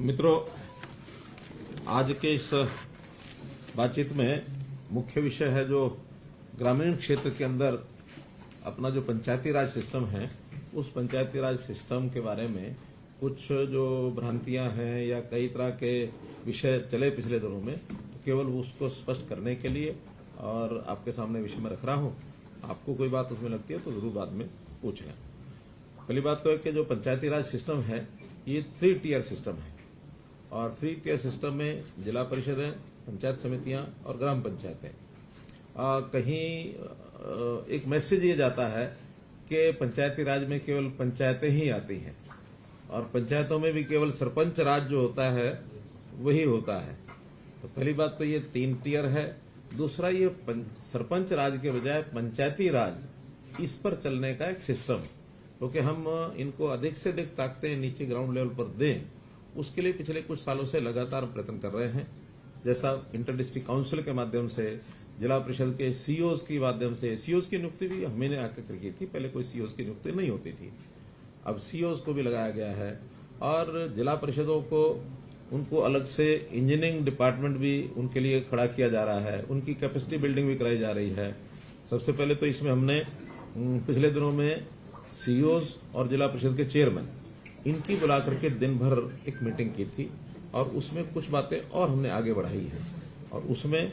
मित्रों, आज के इस बातचीत में मुख्य विषय है जो ग्रामीण क्षेत्र के अंदर अपना जो पंचायती राज सिस्टम है, उस पंचायती राज सिस्टम के बारे में कुछ जो भ्रांतियां हैं या कई तरह के विषय चले पिछले दिनों में, तो केवल उसको स्पष्ट करने के लिए और आपके सामने विषय में रख रहा हूं। आपको कोई बात उसमें लगती है तो जरूर बाद में पूछ लें। पहली बात तो है कि जो पंचायती राज सिस्टम है ये 3 टियर सिस्टम है और 3 टियर सिस्टम में जिला परिषदें, पंचायत समितियां और ग्राम पंचायतें। कहीं एक मैसेज ये जाता है कि पंचायती राज में केवल पंचायतें ही आती हैं और पंचायतों में भी केवल सरपंच राज जो होता है वही होता है। तो पहली बात तो ये 3 टियर है। दूसरा, ये सरपंच राज के बजाय पंचायती राज, इस पर चलने का एक सिस्टम, क्योंकि हम इनको अधिक से अधिक ताकतें नीचे ग्राउंड लेवल पर दें, उसके लिए पिछले कुछ सालों से लगातार प्रयत्न कर रहे हैं। जैसा इंटर डिस्ट्रिक्ट काउंसिल के माध्यम से, जिला परिषद के सीओज के माध्यम से, सीओज की नियुक्ति भी हमने आकर की थी। पहले कोई सीओज की नियुक्ति नहीं होती थी, अब सीओज को भी लगाया गया है और जिला परिषदों को उनको अलग से इंजीनियरिंग डिपार्टमेंट भी उनके लिए खड़ा किया जा रहा है, उनकी कैपेसिटी बिल्डिंग भी कराई जा रही है। सबसे पहले तो इसमें हमने पिछले दिनों में सीओज और जिला परिषद के चेयरमैन, इनकी बुला करके दिन भर एक मीटिंग की थी और उसमें कुछ बातें और हमने आगे बढ़ाई है। और उसमें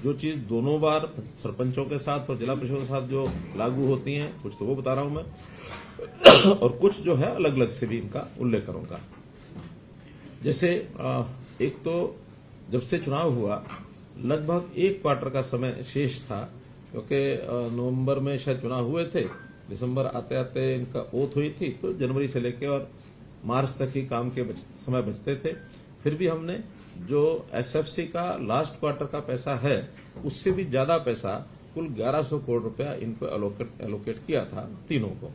जो चीज दोनों बार सरपंचों के साथ और जिला परिषद के साथ जो लागू होती हैं, कुछ तो वो बता रहा हूं मैं और कुछ जो है अलग अलग से भी इनका उल्लेख करूंगा। जैसे एक तो जब से चुनाव हुआ लगभग 1 क्वार्टर का समय शेष था, क्योंकि नवंबर में शायद चुनाव हुए थे, दिसंबर आते आते इनका ओथ हुई थी, तो जनवरी से लेकर और मार्च तक ही काम के समय बचते थे। फिर भी हमने जो एसएफसी का लास्ट क्वार्टर का पैसा है, उससे भी ज्यादा पैसा, कुल 1100 करोड़ रुपया इनको एलोकेट किया था तीनों को,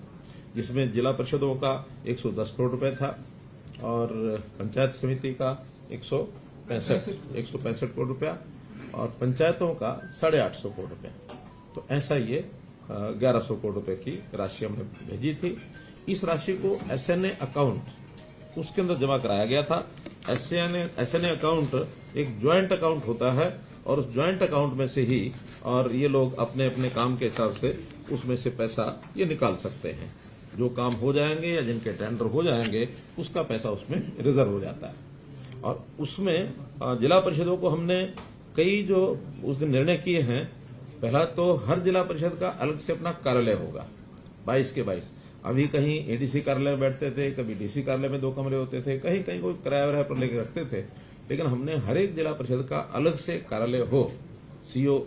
जिसमें जिला परिषदों का 110 करोड़ रुपया था और पंचायत समिति का 165 करोड़ रुपया और पंचायतों का 850 करोड़ रुपया। तो ऐसा ये 1100 करोड़ रुपए की राशि हमने भेजी थी। इस राशि को एसएनए अकाउंट, उसके अंदर जमा कराया गया था। एसएनए अकाउंट एक ज्वाइंट अकाउंट होता है और उस ज्वाइंट अकाउंट में से ही और ये लोग अपने अपने काम के हिसाब से उसमें से पैसा ये निकाल सकते हैं। जो काम हो जाएंगे या जिनके टेंडर हो जाएंगे उसका पैसा उसमें रिजर्व हो जाता है। और उसमें जिला परिषदों को हमने कई जो उस दिन निर्णय किए हैं, पहला तो हर जिला परिषद का अलग से अपना कार्यालय होगा, 22 के 22। अभी कहीं एडीसी कार्यालय में बैठते थे, कभी डीसी कार्यालय में 2 कमरे होते थे, कहीं कहीं कोई किराया पर लेकर रखते थे, लेकिन हमने हर एक जिला परिषद का अलग से कार्यालय हो। सीओ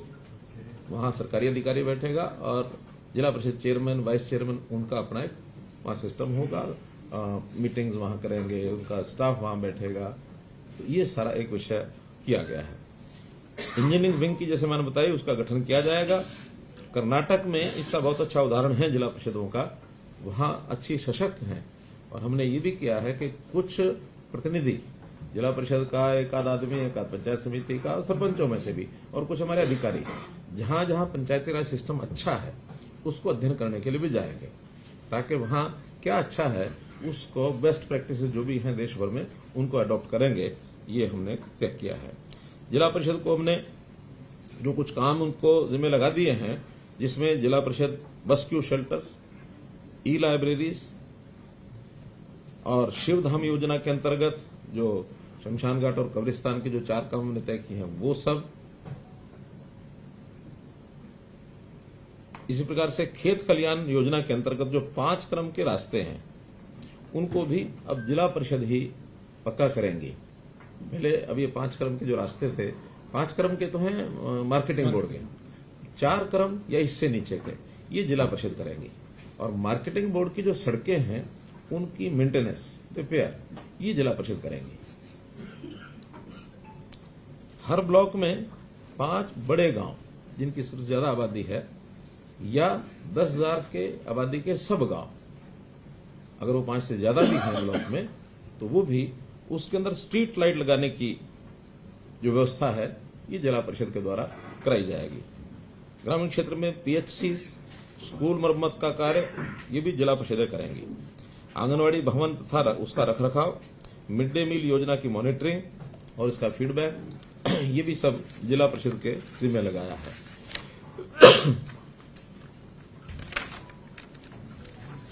वहां सरकारी अधिकारी बैठेगा और जिला परिषद चेयरमैन, वाइस चेयरमैन, उनका अपना एक वहां सिस्टम होगा, मीटिंग्स वहां करेंगे, उनका स्टाफ वहां बैठेगा। तो ये सारा एक विषय किया गया है। इंजीनियरिंग विंग की जैसे मैंने बताई, उसका गठन किया जाएगा। कर्नाटक में इसका बहुत अच्छा उदाहरण है जिला परिषदों का, वहां अच्छी सशक्त हैं और हमने ये भी किया है कि कुछ प्रतिनिधि जिला परिषद का, एक आध आदमी, एक आध पंचायत समिति का, सरपंचों में से भी, और कुछ हमारे अधिकारी जहां जहां पंचायती राज सिस्टम अच्छा है उसको अध्ययन करने के लिए भी जाएंगे, ताकि वहां क्या अच्छा है उसको बेस्ट प्रैक्टिस जो भी हैं देश भर में उनको अडॉप्ट करेंगे। ये हमने तय किया है। जिला परिषद को हमने जो कुछ काम उनको जिम्मे लगा दिए हैं, जिसमें जिला परिषद बस्क्यू शेल्टर्स, ई लाइब्रेरीज और शिवधाम योजना के अंतर्गत जो शमशान घाट और कब्रिस्तान के जो 4 काम हमने तय किए हैं वो सब। इसी प्रकार से खेत खलियान योजना के अंतर्गत जो 5 क्रम के रास्ते हैं उनको भी अब जिला परिषद ही पक्का करेंगी। पहले अब ये 5 क्रम के जो रास्ते थे, 5 क्रम के तो हैं मार्केटिंग बोर्ड के, 4 क्रम या इससे नीचे के ये जिला परिषद करेंगी। और मार्केटिंग बोर्ड की जो सड़कें हैं उनकी मेंटेनेंस, रिपेयर, ये जिला परिषद करेंगी। हर ब्लॉक में 5 बड़े गांव जिनकी सबसे ज्यादा आबादी है या 10,000 के आबादी के सब गांव, अगर वो 5 से ज्यादा भी हैं ब्लॉक में, तो वो भी उसके अंदर स्ट्रीट लाइट लगाने की जो व्यवस्था है ये जिला परिषद के द्वारा कराई जाएगी। ग्रामीण क्षेत्र में पीएचसी, स्कूल मरम्मत का कार्य ये भी जिला परिषदें करेंगी। आंगनवाड़ी भवन तथा उसका रखरखाव, मिड डे मील योजना की मॉनिटरिंग और इसका फीडबैक ये भी सब जिला परिषद के जिम्मे लगाया है।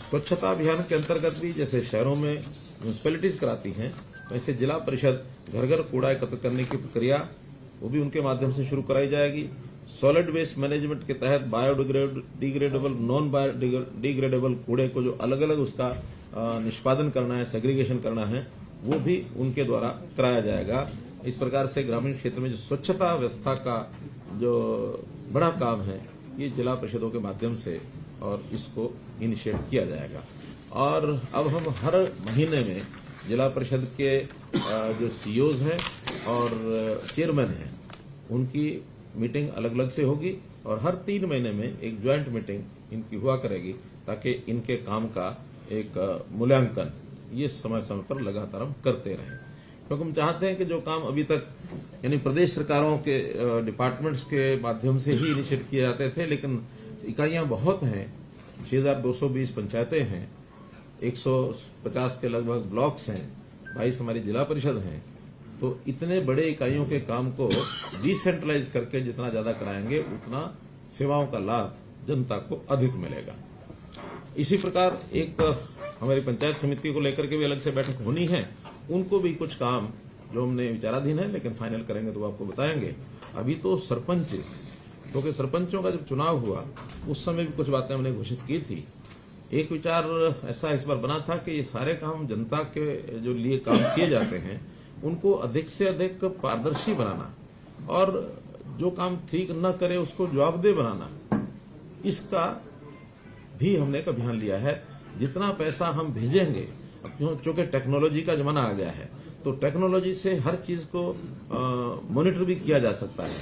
स्वच्छता अभियान के अंतर्गत भी जैसे शहरों में म्यूनिसिपैलिटीज कराती हैं, वैसे जिला परिषद घर घर कूड़ा एकत्र करने की प्रक्रिया वो भी उनके माध्यम से शुरू कराई जाएगी। सॉलिड वेस्ट मैनेजमेंट के तहत बायोडिग्रेडेबल, नॉन बायोडिग्रेडेबल कूड़े को जो अलग अलग उसका निष्पादन करना है, सेग्रीगेशन करना है, वो भी उनके द्वारा कराया जाएगा। इस प्रकार से ग्रामीण क्षेत्र में जो स्वच्छता व्यवस्था का जो बड़ा काम है, ये जिला परिषदों के माध्यम से और इसको इनिशिएट किया जाएगा। और अब हम हर महीने में जिला परिषद के जो सीईओज हैं और चेयरमैन हैं, उनकी मीटिंग अलग अलग से होगी और हर 3 महीने में एक ज्वाइंट मीटिंग इनकी हुआ करेगी, ताकि इनके काम का एक मूल्यांकन ये समय समय पर लगातार हम करते रहें। क्योंकि हम चाहते हैं कि जो काम अभी तक यानी प्रदेश सरकारों के डिपार्टमेंट्स के माध्यम से ही इनिशिएट किए जाते थे, लेकिन इकाइयां बहुत हैं, 6220 पंचायतें हैं, 150 के लगभग ब्लॉक्स हैं, 22 हमारी जिला परिषद हैं, तो इतने बड़े इकाइयों के काम को डिसेंट्रलाइज करके जितना ज्यादा कराएंगे उतना सेवाओं का लाभ जनता को अधिक मिलेगा। इसी प्रकार एक हमारी पंचायत समिति को लेकर के भी अलग से बैठक होनी है, उनको भी कुछ काम जो हमने विचाराधीन है, लेकिन फाइनल करेंगे तो आपको बताएंगे। अभी तो सरपंच, क्योंकि सरपंचों का जब चुनाव हुआ उस समय भी कुछ बातें हमने घोषित की थी। एक विचार ऐसा इस बार बना था कि ये सारे काम जनता के जो लिए काम किए जाते हैं उनको अधिक से अधिक पारदर्शी बनाना और जो काम ठीक न करे उसको जवाबदेह बनाना, इसका भी हमने एक अभियान लिया है। जितना पैसा हम भेजेंगे, अब चूंकि टेक्नोलॉजी का जमाना आ गया है, तो टेक्नोलॉजी से हर चीज को मॉनिटर भी किया जा सकता है।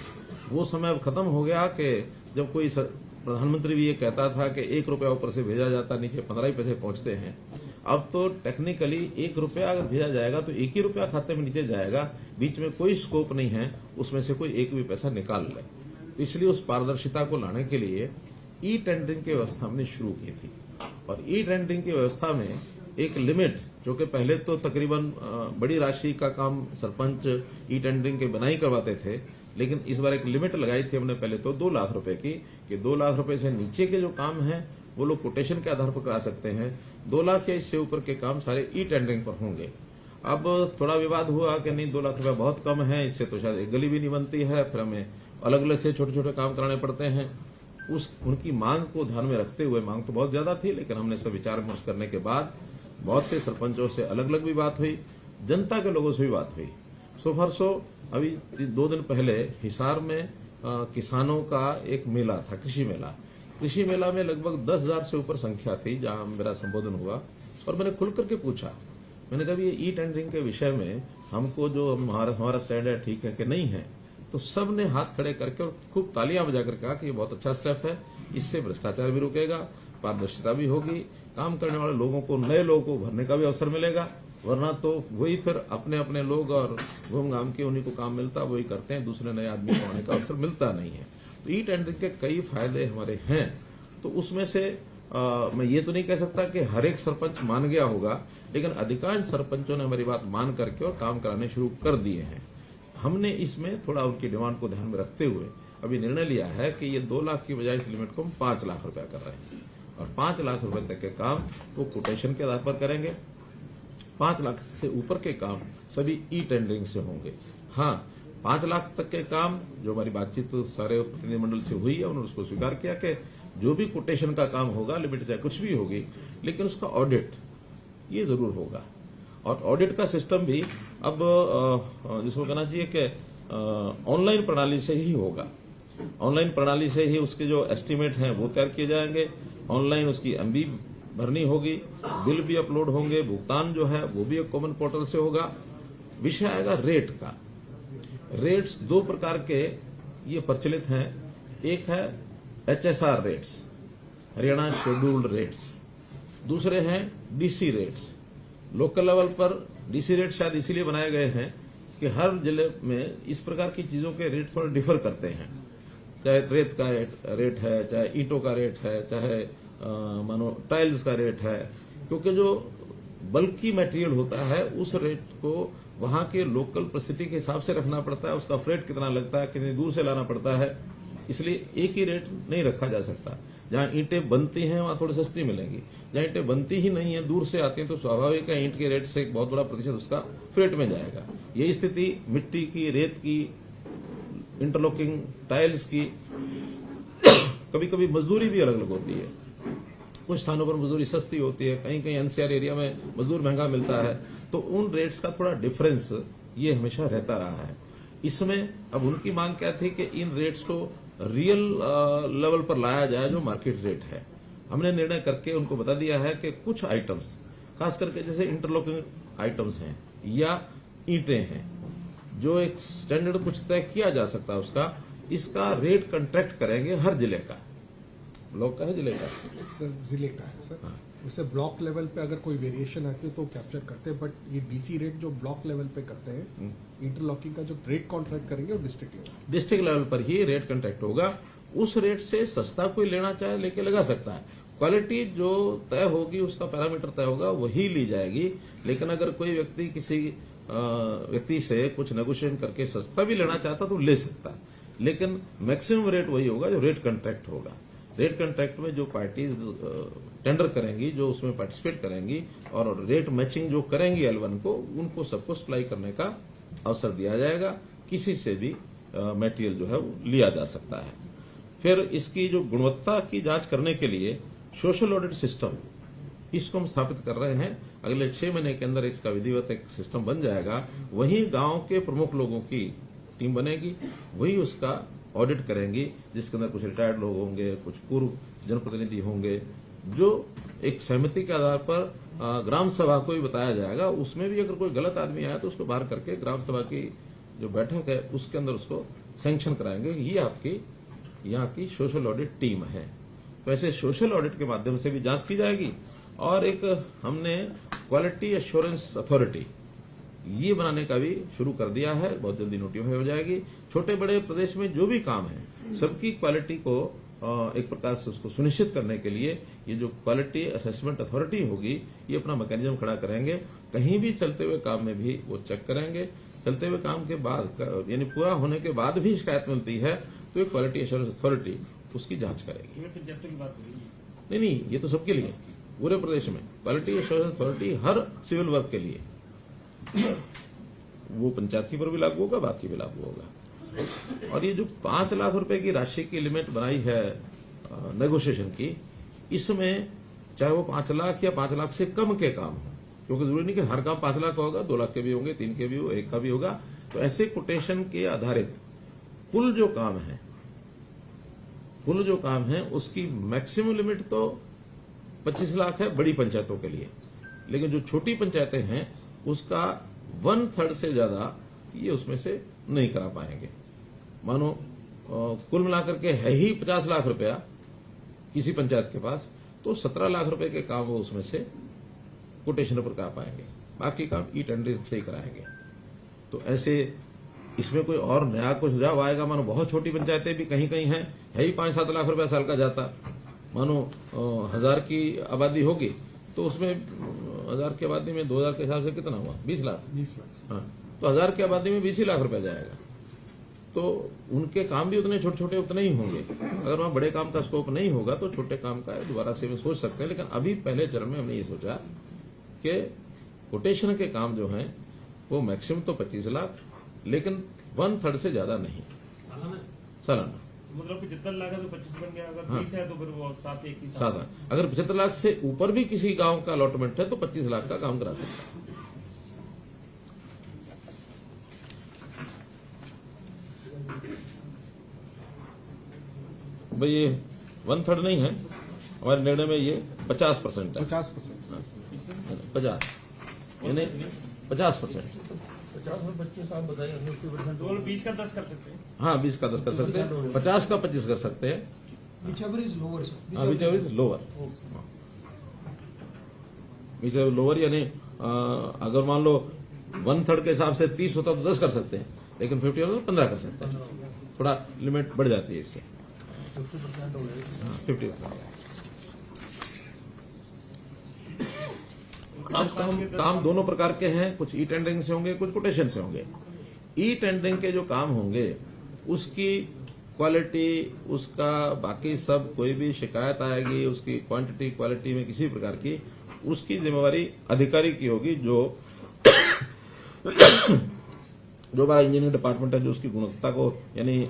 वो समय अब खत्म हो गया कि जब कोई प्रधानमंत्री भी ये कहता था कि 1 रुपया ऊपर से भेजा जाता, नीचे 15 ही पैसे पहुंचते हैं। अब तो टेक्निकली 1 रुपया अगर भेजा जाएगा तो 1 ही रुपया खाते में नीचे जाएगा, बीच में कोई स्कोप नहीं है उसमें से कोई एक भी पैसा निकाल ले। इसलिए उस पारदर्शिता को लाने के लिए ई टेंडरिंग की व्यवस्था हमने शुरू की थी। और ई टेंडरिंग की व्यवस्था में एक लिमिट, जो कि पहले तो तकरीबन बड़ी राशि का काम सरपंच ई टेंडरिंग के बनाई करवाते थे, लेकिन इस बार एक लिमिट लगाई थी हमने पहले तो 2 लाख रुपए की, कि 2 लाख रुपए से नीचे के जो काम है वो लोग कोटेशन के आधार पर करा सकते हैं। 2 लाख या इससे ऊपर के काम सारे ई टेंडरिंग पर होंगे। अब थोड़ा विवाद हुआ कि नहीं 2 लाख रुपया बहुत कम है, इससे तो शायद एक गली भी नहीं बनती है, फिर हमें अलग अलग से छोटे छोटे काम कराने पड़ते हैं। उनकी मांग को ध्यान में रखते हुए, मांग तो बहुत ज्यादा थी, लेकिन हमने सब विचार विमर्श करने के बाद बहुत से सरपंचों से अलग अलग भी बात हुई, जनता के लोगों से भी बात हुई। सो फॉर सो अभी 2 दिन पहले हिसार में किसानों का एक मेला था, कृषि मेला। कृषि मेला में लगभग 10,000 से ऊपर संख्या थी जहां मेरा संबोधन हुआ, और मैंने खुल करके पूछा, मैंने कहा ये ई टेंडरिंग के विषय में हमको जो हमारा स्टैंड है ठीक है कि नहीं है। तो सब ने हाथ खड़े करके और खूब तालियां बजाकर कहा कि ये बहुत अच्छा स्टेप है, इससे भ्रष्टाचार भी रुकेगा, पारदर्शिता भी होगी, काम करने वाले लोगों को, नए लोगों को भरने का भी अवसर मिलेगा, वरना तो वही फिर अपने अपने लोग और घूम घाम के उन्हीं को काम मिलता वही करते हैं, दूसरे नए आदमी को आने का अवसर मिलता नहीं है। तो ई टेंडरिंग के कई फायदे हमारे हैं। तो उसमें से मैं ये तो नहीं कह सकता कि हर एक सरपंच मान गया होगा, लेकिन अधिकांश सरपंचों ने हमारी बात मान करके और काम कराने शुरू कर दिए हैं। हमने इसमें थोड़ा उनकी डिमांड को ध्यान में रखते हुए अभी निर्णय लिया है कि ये 2 लाख की बजाय इस लिमिट को हम 5 लाख रुपया कर रहे हैं, और 5 लाख रुपए तक के काम वो कोटेशन के आधार पर करेंगे। 5 लाख से ऊपर के काम सभी ई टेंडरिंग से होंगे। हाँ, 5 लाख तक के काम जो हमारी बातचीत तो सारे प्रतिनिधिमंडल से हुई है, उन्होंने उसको स्वीकार किया कि जो भी कोटेशन का काम होगा, लिमिट चाहे कुछ भी होगी, लेकिन उसका ऑडिट ये जरूर होगा। और ऑडिट का सिस्टम भी अब जिसको कहना चाहिए कि ऑनलाइन प्रणाली से ही होगा। ऑनलाइन प्रणाली से ही उसके जो एस्टीमेट हैं वो तैयार किए जाएंगे, ऑनलाइन उसकी एमबी भरनी होगी, बिल भी अपलोड होंगे, भुगतान जो है वो भी एक कॉमन पोर्टल से होगा। विषय आएगा रेट का। रेट्स 2 प्रकार के ये प्रचलित हैं। एक है HSR rates, Haryana scheduled rates, दूसरे हैं डीसी रेट्स। लोकल लेवल पर डीसी रेट शायद इसीलिए बनाए गए हैं कि हर जिले में इस प्रकार की चीजों के रेट थोड़ा डिफर करते हैं, चाहे रेत का रेट है, चाहे ईंटों का रेट है, चाहे मानो टाइल्स का रेट है, क्योंकि जो बल्कि मटेरियल होता है उस रेट को वहां के लोकल परिस्थिति के हिसाब से रखना पड़ता है, उसका फ्रेट कितना लगता है, कितनी दूर से लाना पड़ता है, इसलिए एक ही रेट नहीं रखा जा सकता। जहां ईंटें बनती हैं वहां थोड़ी सस्ती मिलेंगी, जहां ईंटें बनती ही नहीं है, दूर से आती हैं, तो स्वाभाविक है ईंट के रेट से एक बहुत बड़ा प्रतिशत उसका फ्रेट में जाएगा। यही स्थिति मिट्टी की, रेत की, इंटरलॉकिंग टाइल्स की, कभी कभी मजदूरी भी अलग अलग होती है। कुछ स्थानों पर मजदूरी सस्ती होती है, कहीं कहीं एनसीआर एरिया में मजदूर महंगा मिलता है, तो उन रेट्स का थोड़ा डिफरेंस ये हमेशा रहता रहा है। इसमें अब उनकी मांग क्या थी कि इन रेट्स को रियल लेवल पर लाया जाए जो मार्केट रेट है। हमने निर्णय करके उनको बता दिया है कि कुछ आइटम्स, खास करके जैसे इंटरलॉकिंग आइटम्स हैं या ईंटें हैं, जो एक स्टैंडर्ड कुछ तय किया जा सकता है उसका, इसका रेट कॉन्ट्रैक्ट करेंगे हर जिले का। ब्लॉक का है, जिले का सर? जिले का है सर। वैसे ब्लॉक लेवल पे अगर कोई वेरिएशन आती है तो कैप्चर करते हैं, बट ये डीसी रेट जो ब्लॉक लेवल पे करते हैं, इंटरलॉकिंग का जो रेट कॉन्ट्रैक्ट करेंगे वो डिस्ट्रिक्ट लेवल पर ही रेट कॉन्ट्रैक्ट होगा। उस रेट से सस्ता कोई लेना चाहे लेके लगा सकता है। क्वालिटी जो तय होगी, उसका पैरामीटर तय होगा, वही ली जाएगी। लेकिन अगर कोई व्यक्ति किसी व्यक्ति से कुछ नेगोशिएशन करके सस्ता भी लेना चाहता तो ले सकता है, लेकिन मैक्सिमम रेट वही होगा जो रेट कॉन्ट्रैक्ट होगा। रेट कॉन्ट्रैक्ट में जो पार्टीज टेंडर करेंगी, जो उसमें पार्टिसिपेट करेंगी और रेट मैचिंग जो करेंगी L1 को, उनको सबको सप्लाई करने का अवसर दिया जाएगा। किसी से भी मटेरियल जो है वो लिया जा सकता है। फिर इसकी जो गुणवत्ता की जांच करने के लिए सोशल ऑडिट सिस्टम, इसको हम स्थापित कर रहे हैं। अगले 6 महीने के अंदर इसका विधिवत एक सिस्टम बन जाएगा। वहीं गांव के प्रमुख लोगों की टीम बनेगी, वही उसका ऑडिट करेंगी, जिसके अंदर कुछ रिटायर्ड लोग होंगे, कुछ पूर्व जनप्रतिनिधि होंगे, जो एक सहमति के आधार पर ग्राम सभा को भी बताया जाएगा। उसमें भी अगर कोई गलत आदमी आया तो उसको बाहर करके ग्राम सभा की जो बैठक है उसके अंदर उसको सैंक्शन कराएंगे। ये आपकी यहाँ की सोशल ऑडिट टीम है। तो ऐसे सोशल ऑडिट के माध्यम से भी जांच की जाएगी। और एक हमने क्वालिटी एश्योरेंस अथॉरिटी ये बनाने का भी शुरू कर दिया है, बहुत जल्दी नोटिफाई हो जाएगी। छोटे बड़े प्रदेश में जो भी काम है, सबकी क्वालिटी को एक प्रकार से उसको सुनिश्चित करने के लिए ये जो क्वालिटी असेसमेंट अथॉरिटी होगी, ये अपना मैकेनिज्म खड़ा करेंगे। कहीं भी चलते हुए काम में भी वो चेक करेंगे। चलते हुए काम के बाद, यानी पूरा होने के बाद भी शिकायत मिलती है तो ये क्वालिटी एश्योरेंस अथॉरिटी उसकी जांच करेगी। नहीं, ये तो सबके लिए, पूरे प्रदेश में क्वालिटी एश्योरेंस अथॉरिटी हर सिविल वर्क के लिए, वो पंचायती पर भी लागू होगा, बाकी भी लागू होगा। और ये जो 5 लाख रुपए की राशि की लिमिट बनाई है नेगोशिएशन की, इसमें चाहे वो 5 लाख या 5 लाख से कम के काम हो, क्योंकि जरूरी नहीं कि हर काम 5 लाख का होगा, 2 लाख के भी होंगे, 3 के भी हो, 1 का भी होगा। तो ऐसे कोटेशन के आधारित कुल जो काम है उसकी मैक्सिमम लिमिट तो 25 लाख है बड़ी पंचायतों के लिए, लेकिन जो छोटी पंचायतें हैं उसका 1/3 से ज्यादा ये उसमें से नहीं करा पाएंगे। मानो कुल मिलाकर के है ही 50 लाख रुपया किसी पंचायत के पास, तो 17 लाख रुपए के काम वो उसमें से कोटेशन पर करा पाएंगे, बाकी काम ई टेंडरिंग से ही कराएंगे। तो ऐसे इसमें कोई और नया कुछ सुझाव आएगा। मानो बहुत छोटी पंचायतें भी कहीं कहीं हैं, है ही 5-7 लाख रुपया साल का जाता। मानो 1000 की आबादी होगी तो उसमें 1000 की आबादी में 2000 के हिसाब से कितना हुआ, 20 लाख। हाँ, तो 1000 की आबादी में 20 ही लाख रुपया जाएगा। तो उनके काम भी उतने छोटे छोटे उतने ही होंगे। अगर वहां बड़े काम का स्कोप नहीं होगा तो छोटे काम का दोबारा से भी सोच सकते हैं। लेकिन अभी पहले चरण में हमने ये सोचा कि कोटेशन के काम जो हैं वो मैक्सिमम तो 25 लाख, लेकिन 1/3 से ज्यादा नहीं सालाना। मतलब 75 लाख है तो 25 बन गया, अगर 20 है तो फिर वो 7 सादा। अगर 75 लाख से ऊपर भी किसी गांव का अलॉटमेंट है तो 25 लाख का काम करा सकता है। भाई ये 1/3 नहीं है, हमारे निर्णय में ये 50% है। 50 यानी 50%। 50 और 25 आप बताइए, 50% 20 का 10 कर सकते हैं। हाँ, 20 का 10 कर सकते हैं, 50 का 25 कर सकते हैं। whichever is lower, sir. whichever is lower, whichever lower यानी अगर मान लो 1/3 के हिसाब से 30 होता तो 10 कर सकते हैं, लेकिन 50 होता तो 15 कर सकते हैं। थोड़ा लिमिट बढ़ जाती है इससे। 50% हो जाएगा। 50%। काम दोनों प्रकार के हैं, कुछ ई टेंडरिंग से होंगे, कुछ कोटेशन से होंगे। ई टेंडरिंग के जो काम होंगे उसकी क्वालिटी, उसका बाकी सब कोई भी शिकायत आएगी, उसकी क्वांटिटी क्वालिटी में किसी प्रकार की, उसकी जिम्मेवारी अधिकारी की होगी, जो हमारा इंजीनियरिंग डिपार्टमेंट है, जो उसकी गुणवत्ता को यानी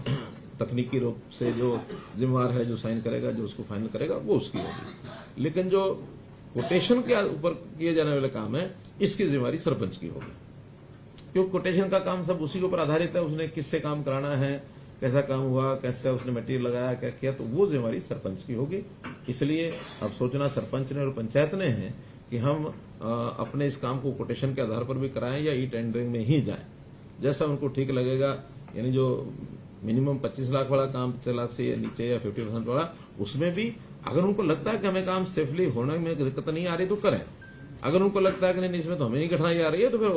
तकनीकी रूप से जो जिम्मेवार है, जो साइन करेगा, जो उसको फाइनल करेगा, वो उसकी होगी। लेकिन जो कोटेशन के ऊपर किए जाने वाले काम है, इसकी जिम्मेवारी सरपंच की होगी, क्योंकि कोटेशन का काम सब उसी के ऊपर आधारित है। उसने किससे काम कराना है, कैसा काम हुआ, कैसा उसने मटेरियल लगाया, क्या किया, तो वो जिम्मेवारी सरपंच की होगी। इसलिए अब सोचना सरपंच ने और पंचायत ने है कि हम अपने इस काम को कोटेशन के आधार पर भी कराएं या ई टेंडरिंग में ही जाएं, जैसा उनको ठीक लगेगा। यानी जो मिनिमम 25 लाख वाला काम 25 लाख से नीचे या 50% वाला, उसमें भी अगर उनको लगता है कि हमें काम सेफली होने में दिक्कत नहीं आ रही तो करें। अगर उनको लगता है कि नहीं इसमें तो हमें नहीं कठिनाई आ रही है तो फिर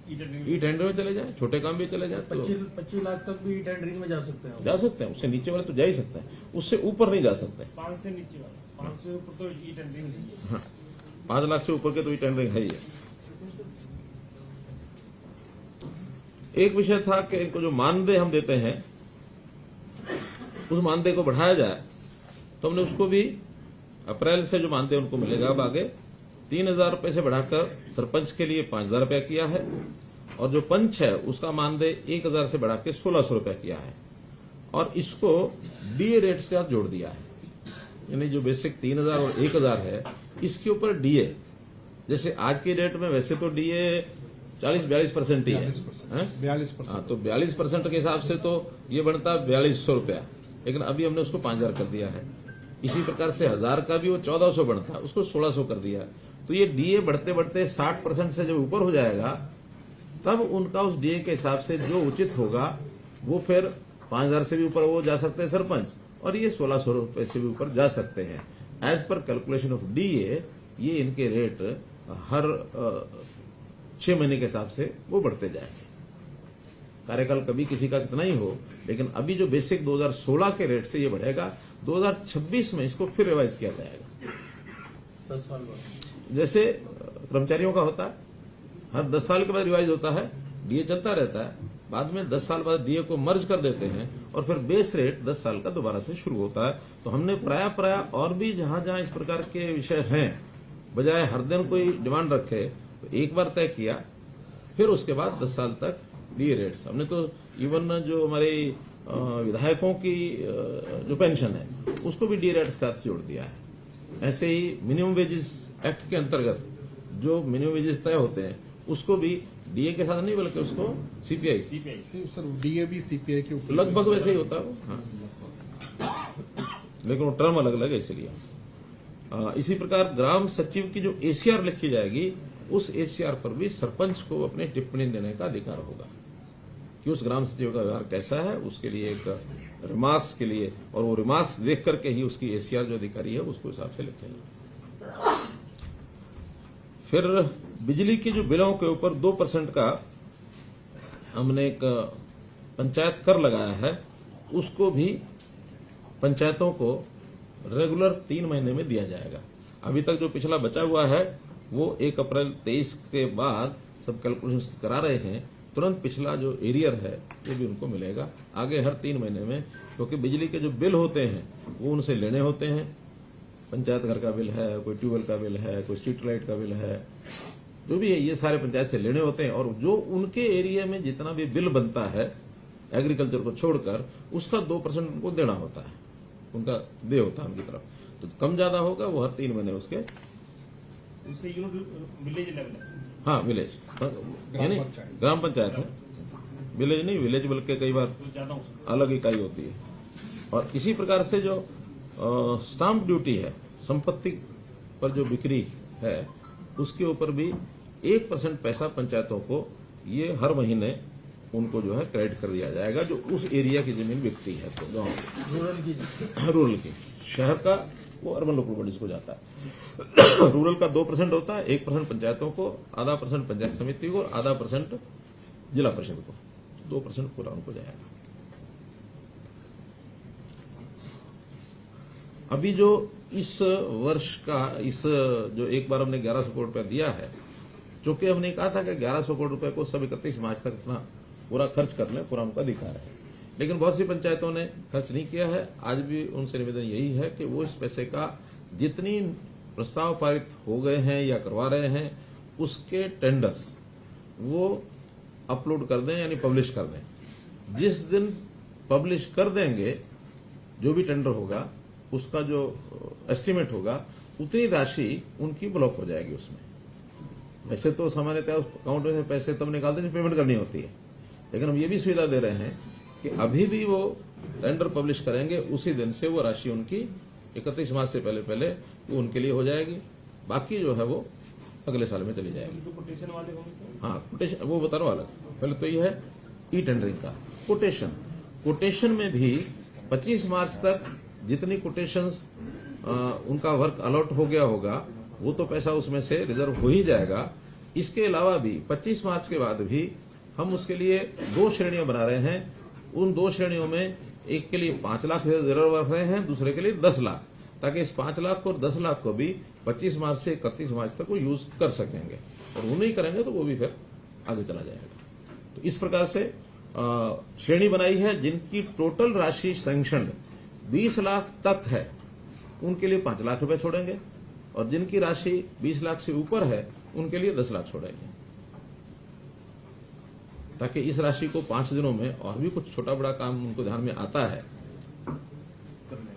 ई टेंडर में चले जाएं, छोटे काम भी चले जाएं। तो 25 लाख तक भी टेंडरिंग में जा सकते हैं। जा सकते हैं, उससे नीचे वाले तो जा ही सकते हैं, उससे ऊपर नहीं जा सकते। 5 से नीचे वाला, 5 से ऊपर तो ई टेंडरिंग नहीं है। 5 लाख से ऊपर के तो ई टेंडरिंग है ही है। एक विषय था कि इनको जो मानदेय हम देते हैं, उस मानदेय को बढ़ाया जाए, तो हमने उसको भी अप्रैल से जो मानदेय उनको मिलेगा अब आगे 3,000 रुपए से बढ़ाकर सरपंच के लिए 5,000 रुपया किया है, और जो पंच है उसका मानदेय 1,000 से बढ़ा के 1,600 रुपया किया है, और इसको डीए रेट से जोड़ दिया है। यानी जो बेसिक 3,000 और 1,000 है, इसके ऊपर डीए, जैसे आज की डेट में वैसे तो डीए 40-42% ही है, 42%। हाँ, तो 42% के हिसाब से तो ये बनता 4,200 रुपया, लेकिन अभी हमने उसको 5,000 कर दिया है। इसी प्रकार से 1,000 का भी वो 1,400 बनता, उसको 1,600 कर दिया। तो ये डीए बढ़ते बढ़ते 60% से जब ऊपर हो जाएगा, तब उनका उस डीए के हिसाब से जो उचित होगा वो फिर 5,000 से भी ऊपर वो जा सकते हैं सरपंच, और ये 1,600 रुपए से भी ऊपर जा सकते हैं। As per calculation of DA ये इनके रेट हर 6 महीने के हिसाब से वो बढ़ते जाएंगे। कार्यकाल कभी किसी का कितना ही हो, लेकिन अभी जो बेसिक 2016 के रेट से ये बढ़ेगा, 2026 में इसको फिर रिवाइज किया जाएगा। 10 साल बाद जैसे कर्मचारियों का होता है, हर 10 साल के बाद रिवाइज होता है, डीए चलता रहता है, बाद में 10 साल बाद डीए को मर्ज कर देते हैं, और फिर बेस रेट 10 साल का दोबारा से शुरू होता है। तो हमने प्राय और भी जहां जहां इस प्रकार के विषय हैं, बजाय हर दिन कोई डिमांड रखे, तो एक बार तय किया, फिर उसके बाद 10 साल तक डीए रेट्स। हमने तो इवन जो हमारे विधायकों की जो पेंशन है उसको भी डीए रेट्स का जोड़ दिया है। ऐसे ही मिनिमम वेजेस एक्ट के अंतर्गत जो मिनिमम वेजेस तय होते हैं उसको भी डीए के साथ नहीं बल्कि उसको सीपीआई सर डीए भी सीपीआई के ऊपर लगभग वैसे ही होता है वो, हाँ। लेकिन वो टर्म अलग अलग है, इसलिए इसी प्रकार ग्राम सचिव की जो एसीआर लिखी जाएगी, उस एसीआर पर भी सरपंच को अपनी टिप्पणी देने का अधिकार होगा कि उस ग्राम सचिव का व्यवहार कैसा है, उसके लिए एक रिमार्क्स के लिए, और वो रिमार्क्स देख करके ही उसकी एसीआर जो अधिकारी है उसको हिसाब से लिखेगा। फिर बिजली के जो बिलों के ऊपर 2% का हमने एक पंचायत कर लगाया है, उसको भी पंचायतों को रेगुलर 3 महीने में दिया जाएगा। अभी तक जो पिछला बचा हुआ है वो 1 अप्रैल 23 के बाद सब कैलकुलेशन करा रहे हैं, तुरंत पिछला जो एरियर है वो भी उनको मिलेगा आगे हर 3 महीने में, क्योंकि बिजली के जो बिल होते हैं वो उनसे लेने होते हैं। पंचायत घर का बिल है, कोई ट्यूबवेल का बिल है, कोई स्ट्रीट लाइट का बिल है, जो भी है ये सारे पंचायत से लेने होते हैं, और जो उनके एरिया में जितना भी बिल बनता है एग्रीकल्चर को छोड़कर, उसका 2% उनको देना होता है, उनका दे होता है उनकी तरफ। तो कम ज्यादा होगा वो हर 3 महीने उसके इसके विलेज लेवल है। हाँ विलेज यानी ग्राम पंचायत है, विलेज नहीं, विलेज बल्कि कई बार तो ज्यादा हो सकता अलग इकाई होती है। और इसी प्रकार से जो स्टाम्प ड्यूटी है, संपत्ति पर जो बिक्री है, उसके ऊपर भी 1% पैसा पंचायतों को ये हर महीने उनको जो है क्रेडिट कर दिया जाएगा, जो उस एरिया की जमीन बिकती है। तो गाँव रूरल की, शहर का वो अर्बन लोकल बॉडीज को जाता है। रूरल का 2% होता है, 1% पंचायतों को, आधा % पंचायत समिति को, आधा % जिला परिषद को, 2% पूरा उनको जाएगा। अभी जो इस वर्ष का इस जो एक बार हमने 1100 करोड़ रुपया दिया है, चूंकि हमने कहा था कि 1100 करोड़ रुपए को सब 31 मार्च तक अपना पूरा खर्च कर लें, पूरा उनका अधिकार है, लेकिन बहुत सी पंचायतों ने खर्च नहीं किया है। आज भी उनसे निवेदन यही है कि वो इस पैसे का जितनी प्रस्ताव पारित हो गए हैं या करवा रहे हैं उसके टेंडर्स वो अपलोड कर दें, यानी पब्लिश कर दें। जिस दिन पब्लिश कर देंगे जो भी टेंडर होगा उसका जो एस्टीमेट होगा उतनी राशि उनकी ब्लॉक हो जाएगी। उसमें वैसे तो सामान्यतः अकाउंट में से पैसे तब निकालते हैं जब पेमेंट करनी होती है, लेकिन हम ये भी सुविधा दे रहे हैं कि अभी भी वो टेंडर पब्लिश करेंगे उसी दिन से वो राशि उनकी 31 मार्च से पहले वो उनके लिए हो जाएगी। बाकी जो है वो अगले साल में चली जाएगी। जो कोटेशन वाले होंगे तो हाँ, कोटेशन वो बता रहा हूं अलग। पहले तो ये है ई टेंडरिंग का कोटेशन में भी 25 मार्च तक जितनी कोटेशंस उनका वर्क अलॉट हो गया होगा वो तो पैसा उसमें से रिजर्व हो ही जाएगा। इसके अलावा भी 25 मार्च के बाद भी हम उसके लिए 2 श्रेणियां बना रहे हैं। उन 2 श्रेणियों में एक के लिए 5 लाख रिजर्व रख रहे हैं, दूसरे के लिए 10 लाख, ताकि इस 5 लाख और 10 लाख को भी 25 मार्च से 31 मार्च तक वो यूज कर सकेंगे, और वो नहीं करेंगे तो वो भी फिर आगे चला जाएगा। तो इस प्रकार से श्रेणी बनाई है। जिनकी टोटल राशि सैंक्शन 20 लाख तक है उनके लिए 5 लाख रुपए छोड़ेंगे, और जिनकी राशि 20 लाख से ऊपर है उनके लिए 10 लाख छोड़ेंगे, ताकि इस राशि को 5 दिनों में और भी कुछ छोटा बड़ा काम उनको ध्यान में आता है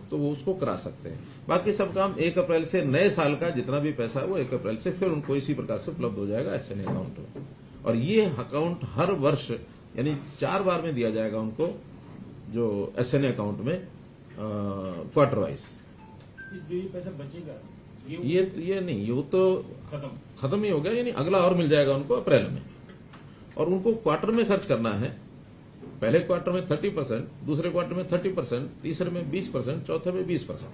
तो वो उसको करा सकते हैं। बाकी सब काम 1 अप्रैल से नए साल का जितना भी पैसा है वो 1 अप्रैल से फिर उनको इसी प्रकार से उपलब्ध हो जाएगा एसएनए अकाउंट में। और ये अकाउंट हर वर्ष यानी 4 बार में दिया जाएगा उनको, जो एसएनए अकाउंट में क्वार्टर वाइज। जो ये पैसा बचेगा ये नहीं, ये तो खत्म ही हो गया, यानी अगला और मिल जाएगा उनको अप्रैल में। और उनको क्वार्टर में खर्च करना है। पहले क्वार्टर में 30%, दूसरे क्वार्टर में 30%, तीसरे में 20%, चौथे में 20%,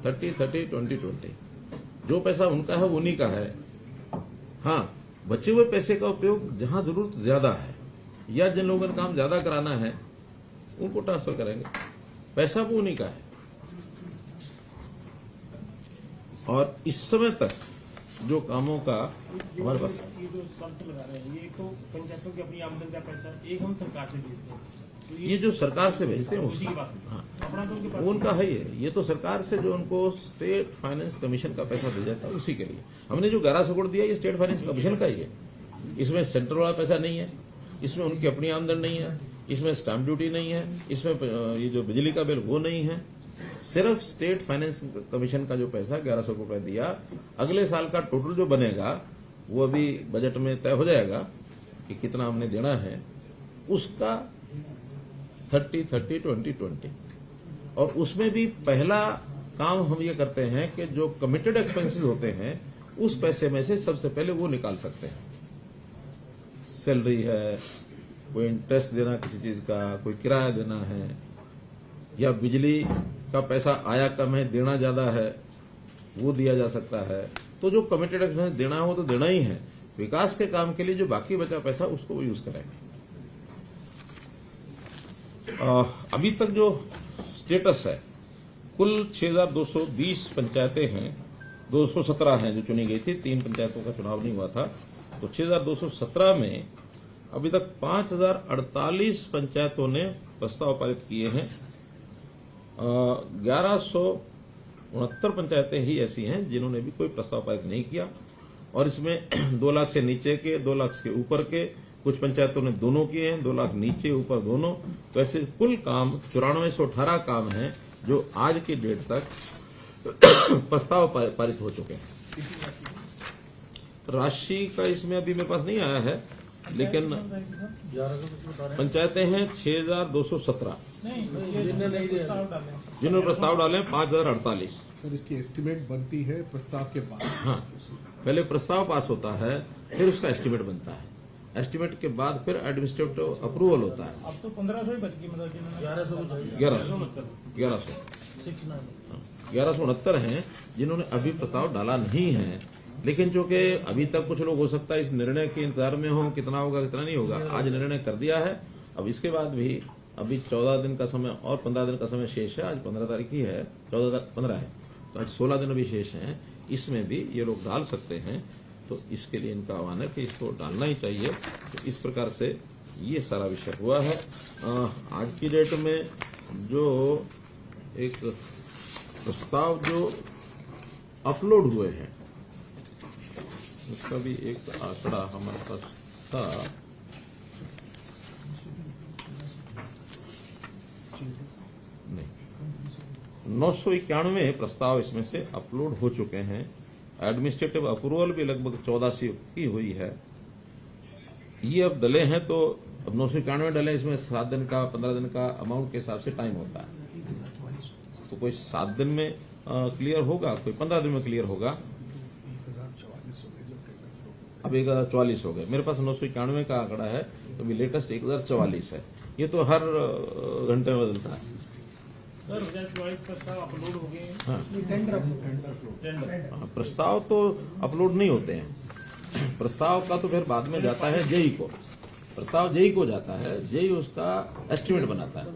30-30-20-20। जो पैसा उनका है वो उन्हीं का है। हाँ, बचे हुए पैसे का उपयोग जहां जरूरत ज्यादा है या जिन लोगों ने काम ज्यादा कराना है उनको ट्रांसफर करेंगे, पैसा वो उन्हीं का है। और इस समय तक जो कामों का हमारे पास ये जो शर्त लगा रहे हैं, ये तो पंचायतों की अपनी आमदन का पैसा एक हम सरकार से भेजते हैं, तो ये जो सरकार से भेजते हैं उसी की बात है। हाँ, अपना तो उनके पास वो उनका है ही। ये तो सरकार से जो उनको स्टेट फाइनेंस कमीशन का पैसा दिया जाता है उसी के लिए। हमने जो 1100 करोड़ दिया ये स्टेट फाइनेंस कमीशन का ही है। इसमें सेंट्रल वाला पैसा नहीं है, इसमें उनकी अपनी आमदन नहीं है, इसमें स्टैंप ड्यूटी नहीं है, इसमें ये जो बिजली का बिल वो नहीं है। सिर्फ स्टेट फाइनेंस कमीशन का जो पैसा 1100 करोड़ रुपए दिया, अगले साल का टोटल जो बनेगा वो अभी बजट में तय हो जाएगा कि कितना हमने देना है, उसका 30-30-20-20। और उसमें भी पहला काम हम ये करते हैं कि जो कमिटेड एक्सपेंसेस होते हैं उस पैसे में से सबसे पहले वो निकाल सकते हैं। सैलरी है, कोई इंटरेस्ट देना किसी चीज का, कोई किराया देना है, या बिजली का पैसा आया कम है देना ज्यादा है वो दिया जा सकता है। तो जो कमिटेड एक्सपेंस देना है वो तो देना ही है। विकास के काम के लिए जो बाकी बचा पैसा उसको वो यूज करेंगे। अभी तक जो स्टेटस है, कुल 6220 पंचायतें हैं, 217 हैं जो चुनी गई थी, 3 पंचायतों का चुनाव नहीं हुआ था। तो 6217 में अभी तक 5048 पंचायतों ने प्रस्ताव पारित किए हैं। 1169 पंचायतें ही ऐसी हैं जिन्होंने भी कोई प्रस्ताव पारित नहीं किया, और इसमें 2 लाख से नीचे के, 2 लाख के ऊपर के, कुछ पंचायतों ने दोनों किए हैं, 2 लाख नीचे ऊपर दोनों। तो ऐसे कुल काम 9418 काम हैं जो आज की डेट तक प्रस्ताव पारित हो चुके हैं। राशि का इसमें अभी मेरे पास नहीं आया है, लेकिन 1100 पंचायतें हैं 6217 जिन्होंने प्रस्ताव डाले 5048। सर, इसकी एस्टिमेट बनती है प्रस्ताव के बाद। हाँ, पहले प्रस्ताव पास होता है, फिर उसका एस्टिमेट बनता है, एस्टिमेट के बाद फिर एडमिनिस्ट्रेटिव अप्रूवल होता है। अब तो 1500 ही बच गई, मतलब 1100 को चाहिए 1169 हैं जिन्होंने अभी प्रस्ताव डाला नहीं है। लेकिन चूंकि अभी तक कुछ लोग हो सकता है इस निर्णय के इंतजार में हो, कितना होगा कितना नहीं होगा। आज निर्णय कर दिया है, अब इसके बाद भी अभी 14 दिन का समय और 15 दिन का समय शेष है। आज 15 तारीख ही है, 15 है, तो आज 16 दिन अभी शेष हैं। इसमें भी ये लोग डाल सकते हैं, तो इसके लिए इनका आह्वान है कि इसको डालना ही चाहिए। तो इस प्रकार से ये सारा विषय हुआ है। आज की डेट में जो एक प्रस्ताव जो अपलोड हुए हैं, उसका भी एक आंकड़ा हमारे पास था। नहीं, 991 प्रस्ताव इसमें से अपलोड हो चुके हैं। एडमिनिस्ट्रेटिव अप्रूवल भी लगभग 1400 की हुई है। ये अब डले हैं, तो अब 991 डले, इसमें 7 दिन का 15 दिन का अमाउंट के हिसाब से टाइम होता है। तो कोई 7 दिन में क्लियर होगा, कोई 15 दिन में क्लियर होगा। 1044 हो गए जो टेंडर फ्लो। अब 1044 हो गए। मेरे पास 991 का आंकड़ा है, तो अभी लेटेस्ट 1044 है। ये तो हर घंटे में बदलता है। सर 2024 प्रस्ताव अपलोड हो गए हैं। हाँ। Tender flow. टेंडर हाँ, प्रस्ताव तो अपलोड नहीं होते हैं। प्रस्ताव का तो फिर बाद में जाता है जेई को। प्रस्ताव जेई को जाता है, जेई उसका एस्टिमेट बनाता है।